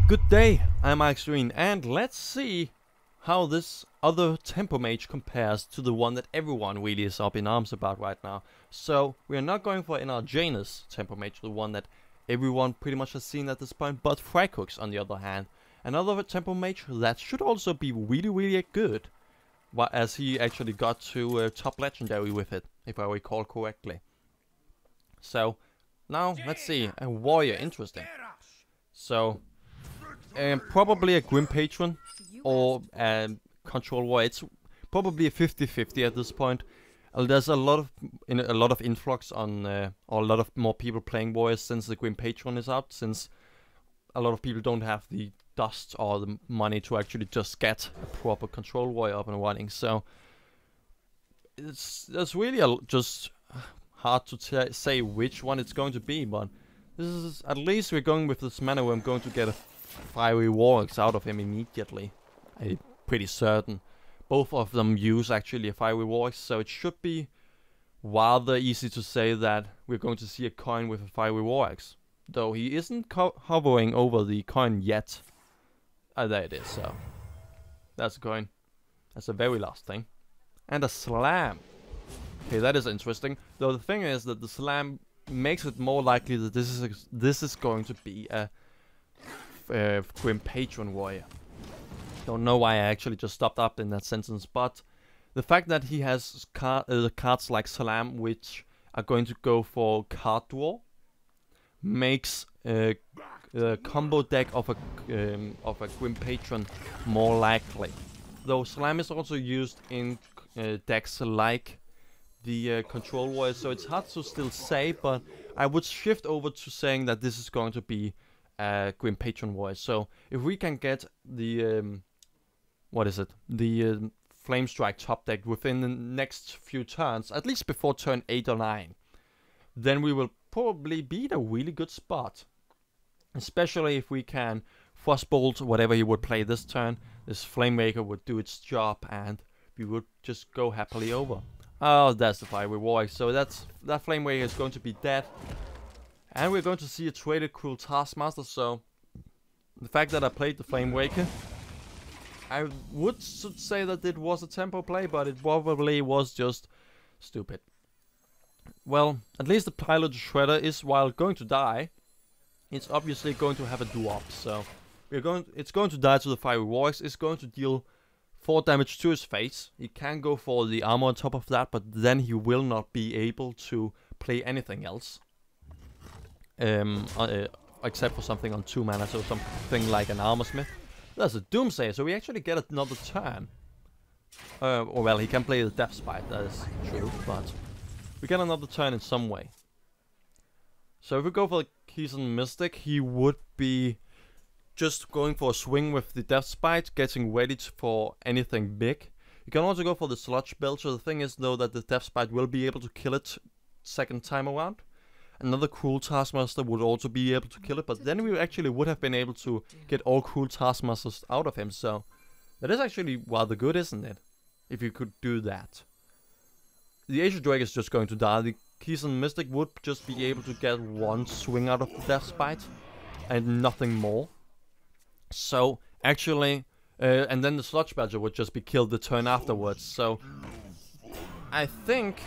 Good day, I'm Ikslorin, and let's see how this other Tempo Mage compares to the one that everyone really is up in arms about right now. So, we are not going for NR Janus Tempo Mage, the one that everyone pretty much has seen at this point, but Freikuk's on the other hand. Another Tempo Mage that should also be really good, as he actually got to top legendary with it, if I recall correctly. So, now let's see, a warrior, interesting. So, probably a Grim Patron or a Control Warrior. It's probably a 50-50 at this point. There's a lot of influx on, or a lot of more people playing Warriors since the Grim Patron is out, since a lot of people don't have the dust or the money to actually just get a proper Control Warrior up and running. So it's really just hard to say which one it's going to be, but this is, at least we're going with this manner where I'm going to get a fiery wargs out of him immediately. I'm pretty certain. Both of them use actually a fiery warg, so it should be rather easy to say that we're going to see a coin with a fiery wargs. Though he isn't hovering over the coin yet. There it is, so that's a coin. That's the very last thing. And a slam. Okay, that is interesting. Though the thing is that the slam makes it more likely that this is going to be a Grim Patron warrior. Don't know why I actually just stopped up in that sentence, but the fact that he has cards like Salam, which are going to go for card draw, makes a combo deck of a Grim Patron more likely. Though Salam is also used in decks like the Control Warrior, so it's hard to still say, but I would shift over to saying that this is going to be Grim Patron Warrior. So if we can get the the Flame Strike top deck within the next few turns, at least before turn 8 or 9, then we will probably be in a really good spot. Especially if we can Frostbolt whatever he would play this turn, this Flamewaker would do its job and we would just go happily over. Oh, that's the fiery warg. So that Flamewaker is going to be dead. And we're going to see a traded Cruel Taskmaster, so the fact that I played the Flamewaker, I would say that it was a tempo play, but it probably was just stupid. Well, at least the Pilot Shredder is, while going to die, it's obviously going to have a do-up, so it's going to die to the fiery wargs. It's going to deal 4 damage to his face. He can go for the armor on top of that, but then he will not be able to play anything else. Except for something on 2 mana, so something like an Armor Smith. That's a Doomsayer, so we actually get another turn. Or well, he can play the Death Spite, that is true, but we get another turn in some way. So if we go for the Keystone Mystic, he would be just going for a swing with the Death Spite, getting ready for anything big. You can also go for the Sludge Belcher. The thing is though that the Death Spite will be able to kill it second time around. Another Cruel Taskmaster would also be able to kill it, but then we actually would have been able to get all Cruel Taskmasters out of him, so that is actually rather good, isn't it? If you could do that. The Asia Drake is just going to die. The Keystone Mystic would just be able to get one swing out of the Death Spite, and nothing more. So, actually, and then the Sludge Badger would just be killed the turn afterwards, so I think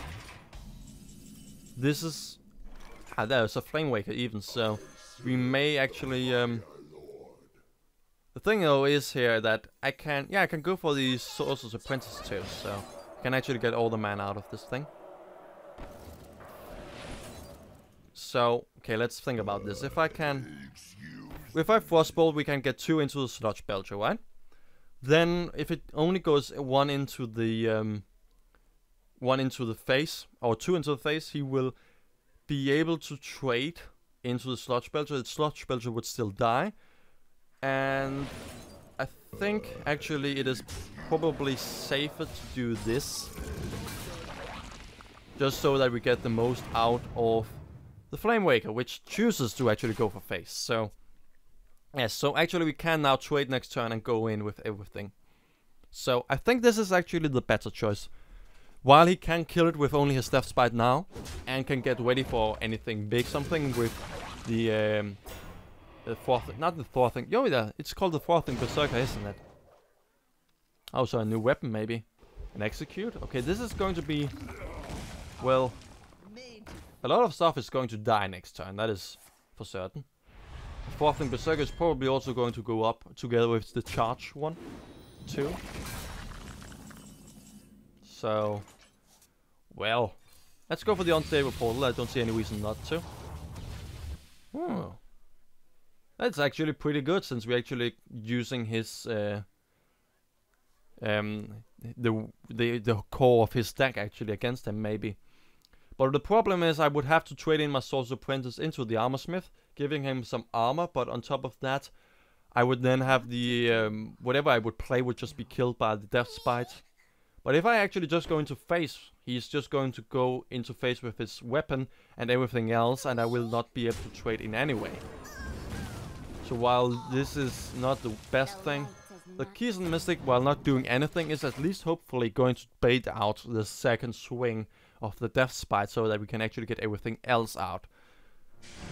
this is... there's a Flamewaker even, so we may actually... The thing though is here that I can go for the Sorcerer's Apprentice too, so I can actually get all the mana out of this thing. So, okay, let's think about this. If I Frostbolt, we can get 2 into the Sludge Belcher, right? Then, if it only goes 1 into the face, or 2 into the face, he will be able to trade into the Sludge Belcher. The Sludge Belcher would still die. And I think actually it is probably safer to do this. Just so that we get the most out of the Flamewaker, which chooses to actually go for face. So, yes, so actually we can now trade next turn and go in with everything. So, I think this is actually the better choice. While he can kill it with only his Death Spite now, and can get ready for anything big, something with the not the Thorthing. Yo, yeah, it's called the Thorthing Berserker, isn't it? Oh, so a new weapon maybe. An execute? Okay, this is going to be... Well... A lot of stuff is going to die next turn, that is for certain. The Thorthing Berserker is probably also going to go up together with the charge one, too. So... Well... Let's go for the unstable portal, I don't see any reason not to. Oh. That's actually pretty good, since we're actually using his... the core of his deck actually against him, maybe. But the problem is I would have to trade in my Sorcerer Apprentice into the Armor Smith, giving him some armor, but on top of that, I would then have the, whatever I would play would just be killed by the Death Spite. But if I actually just go into face, he's just going to go into face with his weapon and everything else, and I will not be able to trade in anyway. So while this is not the best thing, the Keystone Mystic, while not doing anything, is at least hopefully going to bait out the second swing of the Death Spite so that we can actually get everything else out.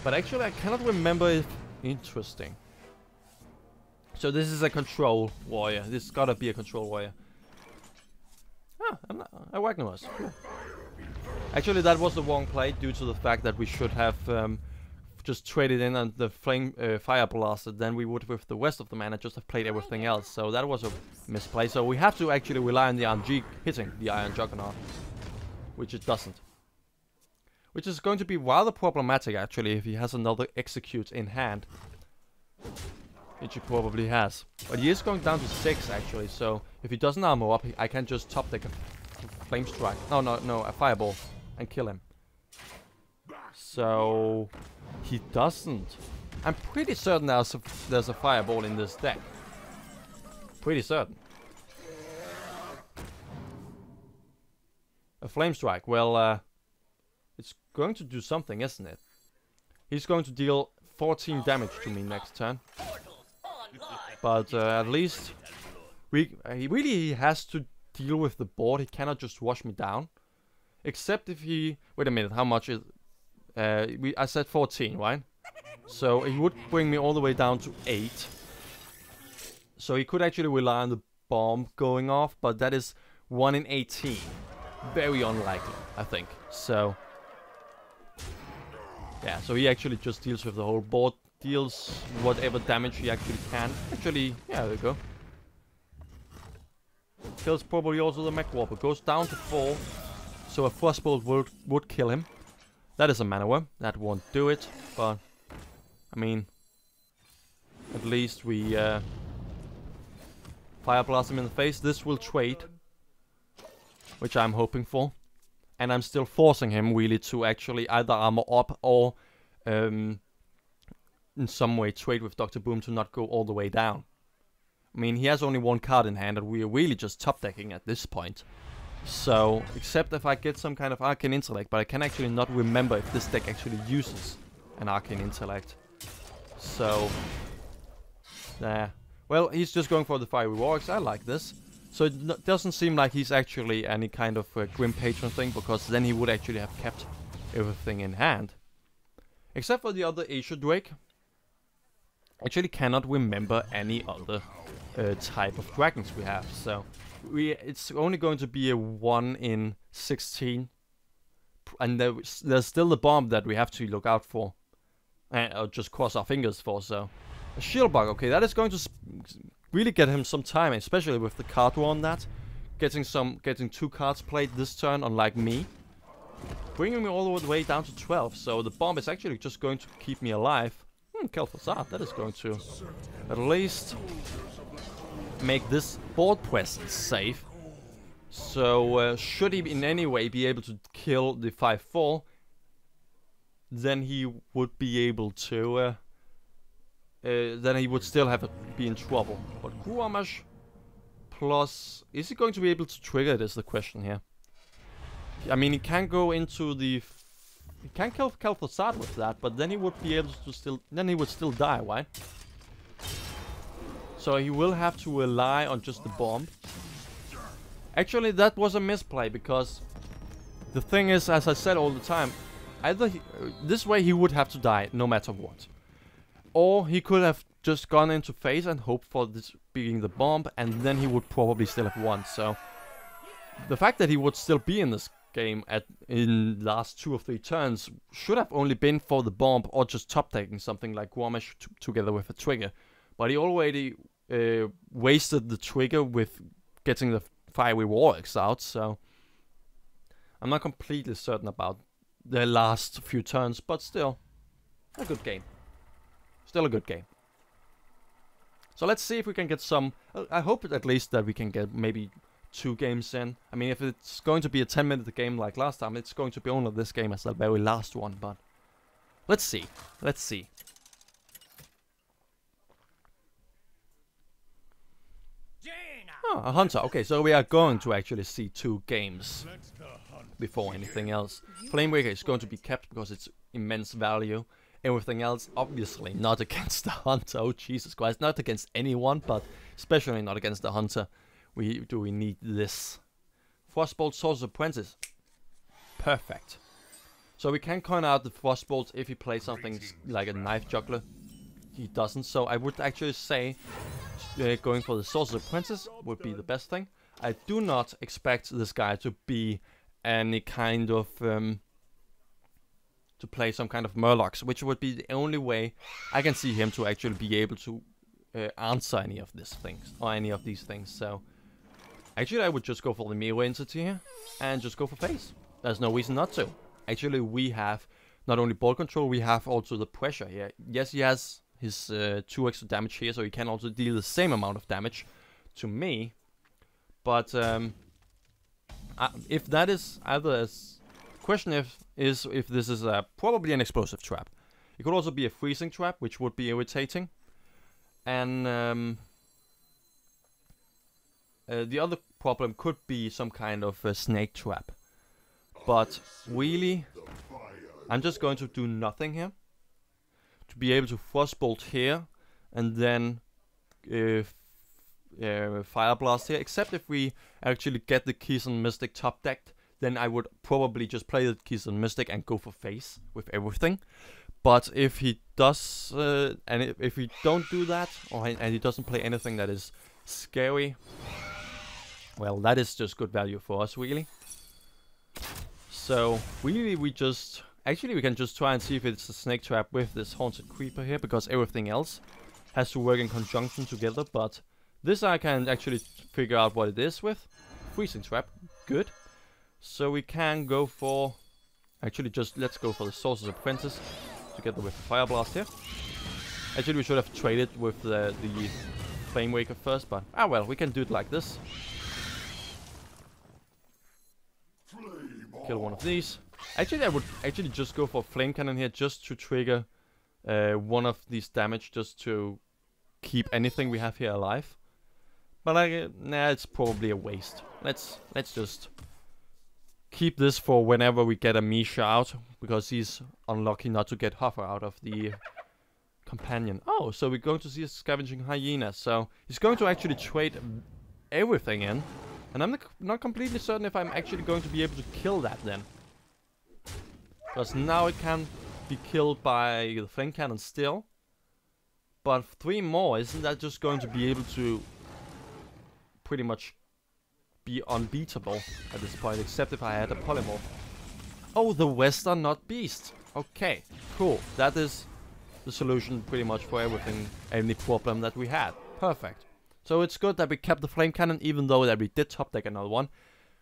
But actually I cannot remember if... Interesting. So this is a control warrior. This gotta be a control warrior. Ah, a Wagnerus. Cool. Actually that was the wrong play due to the fact that we should have just traded in on the Fire Blaster, then we would with the rest of the mana just have played everything else. So that was a misplay. So we have to actually rely on the RNG hitting the Iron Juggernaut, which it doesn't. Which is going to be rather problematic actually if he has another Execute in hand. Which he probably has. But he is going down to 6 actually, so if he doesn't armor up, I can just top deck a Flame Strike. No, a Fireball and kill him. So... He doesn't. I'm pretty certain there's a Fireball in this deck. Pretty certain. A Flame Strike. Well, it's going to do something, isn't it? He's going to deal 14 damage to me next turn. But at least he really has to deal with the board. He cannot just wash me down. Except if he... Wait a minute, how much is... I said 14, right? So he would bring me all the way down to 8. So he could actually rely on the bomb going off, but that is 1 in 18. Very unlikely, I think. So... Yeah, so he actually just deals with the whole board. Deals whatever damage he actually can. Actually, yeah, there we go. Kills probably also the Mech Warper. Goes down to 4. So a Frostbolt would kill him. That is a mana worm. That won't do it. But, I mean, at least we Fire Blast him in the face. This will trade, which I'm hoping for. And I'm still forcing him really to actually either armor up or in some way trade with Dr. Boom to not go all the way down. I mean, he has only 1 card in hand and we are really just top decking at this point. So, except if I get some kind of Arcane Intellect, but I can actually not remember if this deck actually uses an Arcane Intellect. So, well, he's just going for the Fiery Wargs. I like this. So it doesn't seem like he's actually any kind of Grim Patron thing, because then he would actually have kept everything in hand. Except for the other Asia Drake. I actually cannot remember any other type of dragons we have, so... It's only going to be a 1 in 16. And there's still the bomb that we have to look out for. Or just cross our fingers for, so... A Shield Bug, okay, that is going to really get him some time, especially with the card draw on that. Getting 2 cards played this turn, unlike me. Bringing me all the way down to 12, so the bomb is actually just going to keep me alive. Kel'Thuzad, that is going to at least make this board presence safe. So should he in any way be able to kill the 5/4, then he would be able to then he would still have to be in trouble. But Guamash plus, is he going to be able to trigger it is the question here. I mean, he can go into the he can kill Kel'Thuzad with that, but then he would be able to then he would still die, right? So he will have to rely on just the bomb. Actually, that was a misplay, because the thing is, as I said all the time, either this way he would have to die no matter what. Or he could have just gone into phase and hoped for this being the bomb, and then he would probably still have won. So the fact that he would still be in this game in last 2 or 3 turns should have only been for the bomb or just top taking something like Gormish together with a trigger. But he already wasted the trigger with getting the fiery Warwicks out, so I'm not completely certain about the last few turns, but still a good game. Still a good game. So let's see if we can get some. I hope at least that we can get maybe 2 games in. I mean, if it's going to be a 10-minute game like last time, it's going to be only this game as the very last one, but let's see. Let's see. Oh, a hunter. Okay, so we are going to actually see 2 games before anything else. Flamewaker is going to be kept because it's immense value. Everything else, obviously, not against the hunter. Oh, Jesus Christ. Not against anyone, but especially not against the hunter. We need this. Frostbolt, Sorcerer's Apprentice. Perfect. So we can coin out the Frostbolts if he plays something like a Knife Juggler. He doesn't, so I would actually say going for the Sorcerer's Apprentice would be the best thing. I do not expect this guy to be any kind of to play some kind of Murlocs, which would be the only way I can see him to actually be able to answer any of these things or any of these things. So actually I would just go for the melee entity here and just go for face. There's no reason not to. Actually we have not only ball control, we have also the pressure here. Yes, he has his 2 extra damage here, so he can also deal the same amount of damage to me. But if that is either as question is if this is probably an explosive trap. It could also be a freezing trap, which would be irritating. And the other problem could be some kind of a snake trap. But really, I'm just going to do nothing here. To be able to Frostbolt here, and then Fire Blast here. Except if we actually get the Keystone Mystic top decked, then I would probably just play the Keystone Mystic and go for face with everything. But if he does, and if we don't do that, and he doesn't play anything that is scary, well, that is just good value for us, really. So, really, we can just try and see if it's a snake trap with this Haunted Creeper here, because everything else has to work in conjunction together, but this I can actually figure out what it is with. Freezing trap, good. So we can go for, actually just let's go for the Sorcerer's Apprentice together with the Fire Blast here. Actually we should have traded with the Flamewaker first, but well, we can do it like this. Kill one of these. Actually I would actually just go for Flame Cannon here just to trigger one of these damage just to keep anything we have here alive. But nah, it's probably a waste. Let's just keep this for whenever we get a Mage out, because he's unlucky not to get Hover out of the companion. Oh, so we're going to see a Scavenging Hyena. So he's going to actually trade everything in. And I'm not completely certain if I'm actually going to be able to kill that then. Because now it can be killed by the Flame Cannon still. But 3 more, isn't that just going to be able to pretty much be unbeatable at this point, except if I had a Polymorph. Oh, the Western Not Beast. Okay, cool. That is the solution pretty much for everything, any problem that we had. Perfect. So it's good that we kept the Flame Cannon, even though that we did top deck another one.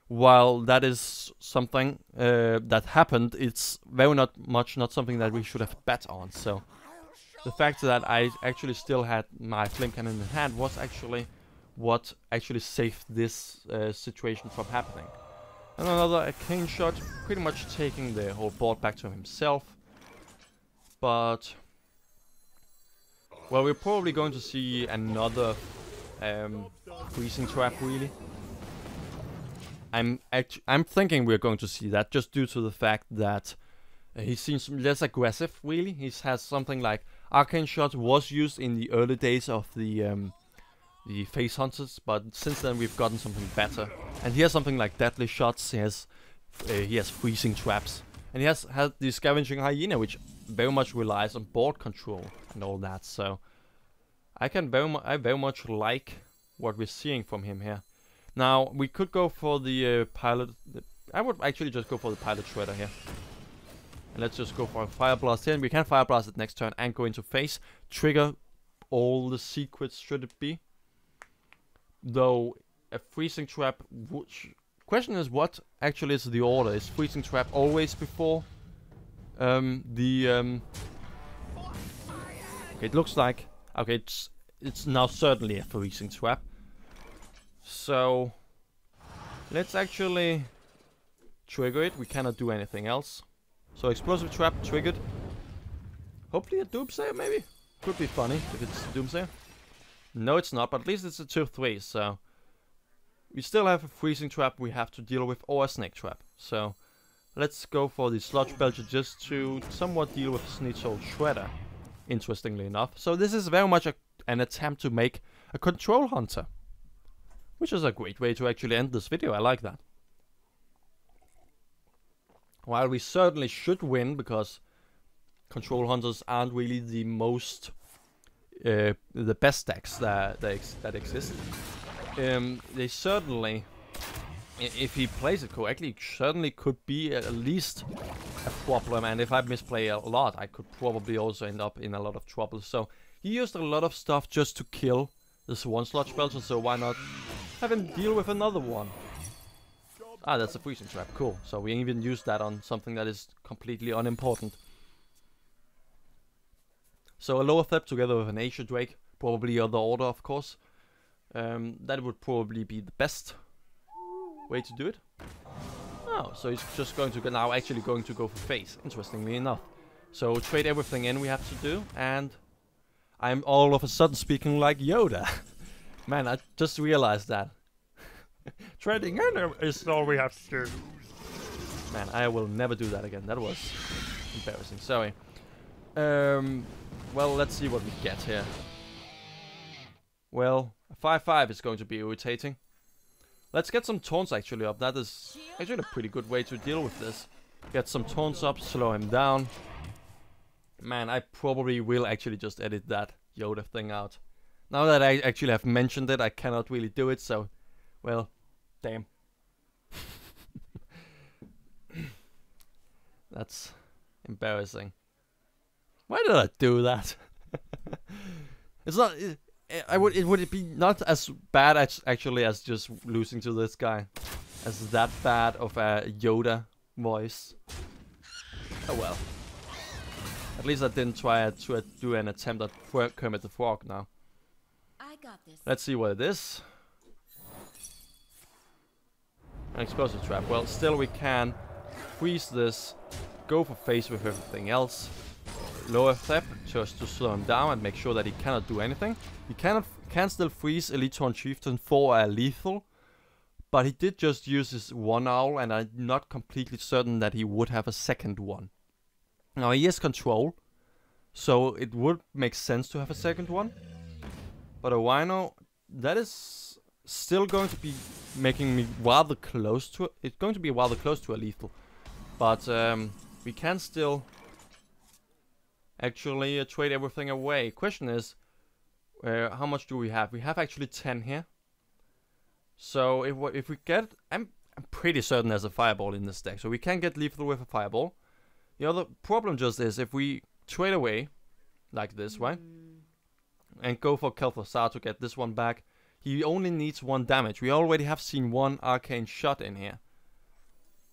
While that is something that happened, it's very not something that we should have bet on. So the fact that I actually still had my Flame Cannon in hand was actually what actually saved this situation from happening. And another Arcane Shot, pretty much taking the whole board back to himself. But well, we're probably going to see another freezing trap, really. I'm thinking we're going to see that, just due to the fact that he seems less aggressive, really. He has something like Arcane Shot was used in the early days of the Face Hunters, but since then we've gotten something better. And he has something like Deadly Shots. He has freezing traps, and he has had the Scavenging Hyena, which very much relies on board control and all that. So I very much like what we're seeing from him here. Now we could go for the pilot. I would actually just go for the pilot shredder here. And let's just go for a fire blast here, and we can fire blast it next turn and go into phase, trigger all the secrets should it be. Though a freezing trap, which question is what actually is the order? Is freezing trap always before okay, it looks like okay, it's now certainly a freezing trap. So let's actually trigger it. We cannot do anything else. So explosive trap triggered. Hopefully a doomsayer maybe? Could be funny if it's a doomsayer. No, it's not, but at least it's a 2/3, so we still have a freezing trap we have to deal with, or a snake trap. So let's go for the sludge belcher just to somewhat deal with Snitchel Shredder, interestingly enough. So this is very much an attempt to make a control hunter, which is a great way to actually end this video. I like that. While we certainly should win, because control hunters aren't really the most the best decks that exist. They certainly, if he plays it correctly, certainly could be at least a problem. And if I misplay a lot, I could probably also end up in a lot of trouble. So he used a lot of stuff just to kill this one sludge belcher. So why not have him deal with another one? Ah, that's a freezing trap. Cool. So we even used that on something that is completely unimportant. So a lower threat together with an Asia Drake, probably other order, of course. That would probably be the best way to do it. Oh, so he's just going to now actually going to go for phase, interestingly enough. So trade everything in we have to do, and I'm all of a sudden speaking like Yoda. Man, I just realized that. Trading in is all we have to do. Man, I will never do that again. That was embarrassing. Sorry. Well, let's see what we get here. Well, a 5/5 is going to be irritating. Let's get some taunts actually up. That is actually a pretty good way to deal with this. Get some taunts up, slow him down. Man, I probably will actually just edit that Yoda thing out. Now that I actually have mentioned it, I cannot really do it, so... Well, damn. That's embarrassing. Why did I do that? It's not... It would be not as bad actually as just losing to this guy. As that bad of a Yoda voice. Oh well. At least I didn't try to do an attempt at Kermit the Frog now. I got this. Let's see what it is. An explosive trap. Well, still we can freeze this, go for phase with everything else. Lower threat just to slow him down and make sure that he cannot do anything. He can still freeze Elite Torn Chieftain for a lethal, but he did just use his one owl, and I'm not completely certain that he would have a second one. Now he has control, so it would make sense to have a second one. But a Rhino, that is still going to be making me rather close to it. It's going to be rather close to a lethal, but we can still actually trade everything away. Question is, how much do we have? We have actually 10 here. So if we get, I'm pretty certain there's a fireball in this deck, so we can get lethal with a fireball. The other problem just is if we trade away like this, right, and go for Kel'Thuzar to get this one back, he only needs 1 damage. We already have seen 1 arcane shot in here,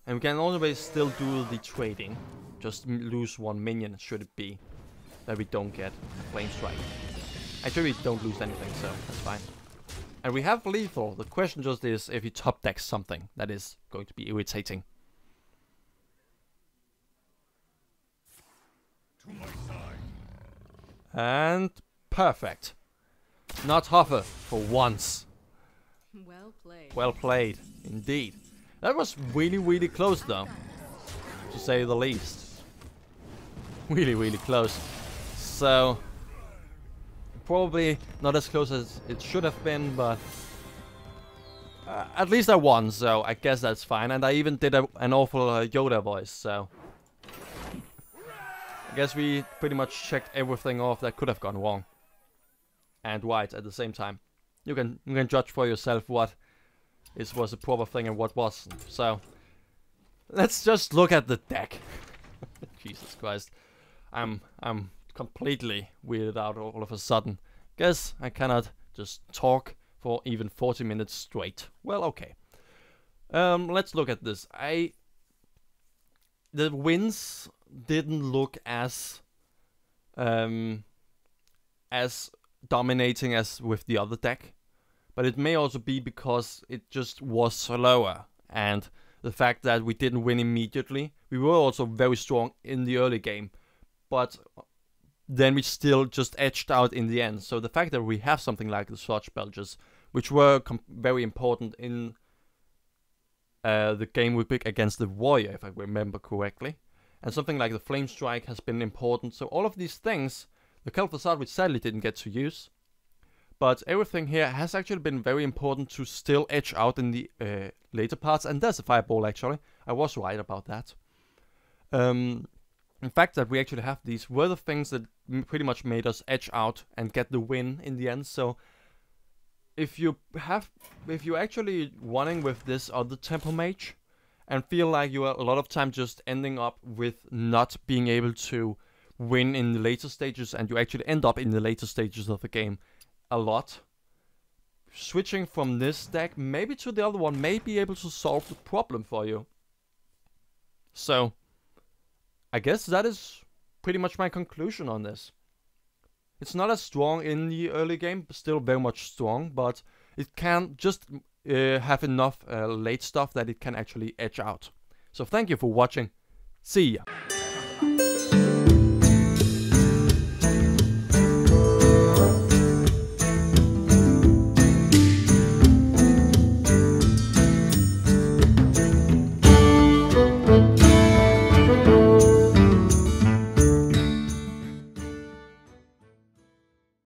and we can always still do the trading. Just lose 1 minion, should it be that we don't get a flame strike. Actually, we don't lose anything, so that's fine. And we have lethal. The question just is if he top decks something that is going to be irritating. To my side. And perfect. Not hover for once. Well played. Well played, indeed. That was really, really close though, to say the least. Really, really close. So, probably not as close as it should have been, but at least I won, so I guess that's fine. And I even did an awful Yoda voice, so I guess we pretty much checked everything off that could have gone wrong. And right at the same time. You can judge for yourself what was a proper thing and what wasn't. So let's just look at the deck. Jesus Christ. I'm completely weirded out all of a sudden. Guess I cannot just talk for even 40 minutes straight. Well, okay. Let's look at this. The wins didn't look as dominating as with the other deck, but it may also be because it just was slower, and the fact that we didn't win immediately. We were also very strong in the early game, but then we still just edged out in the end. So the fact that we have something like the Sludge Belchers, which were very important in the game we picked against the Warrior, if I remember correctly, and something like the Flame Strike has been important. So all of these things, the Kelp Facade we sadly didn't get to use, but everything here has actually been very important to still edge out in the later parts. And there's a Fireball actually. I was right about that. In fact, that we actually have these were the things that pretty much made us edge out and get the win in the end. So if you're actually running with this other Tempo Mage and feel like you are a lot of time just ending up with not being able to win in the later stages, and you actually end up in the later stages of the game a lot, switching from this deck maybe to the other one may be able to solve the problem for you. So I guess that is pretty much my conclusion on this. It's not as strong in the early game, but still very much strong, but it can just have enough late stuff that it can actually edge out. So thank you for watching. See ya!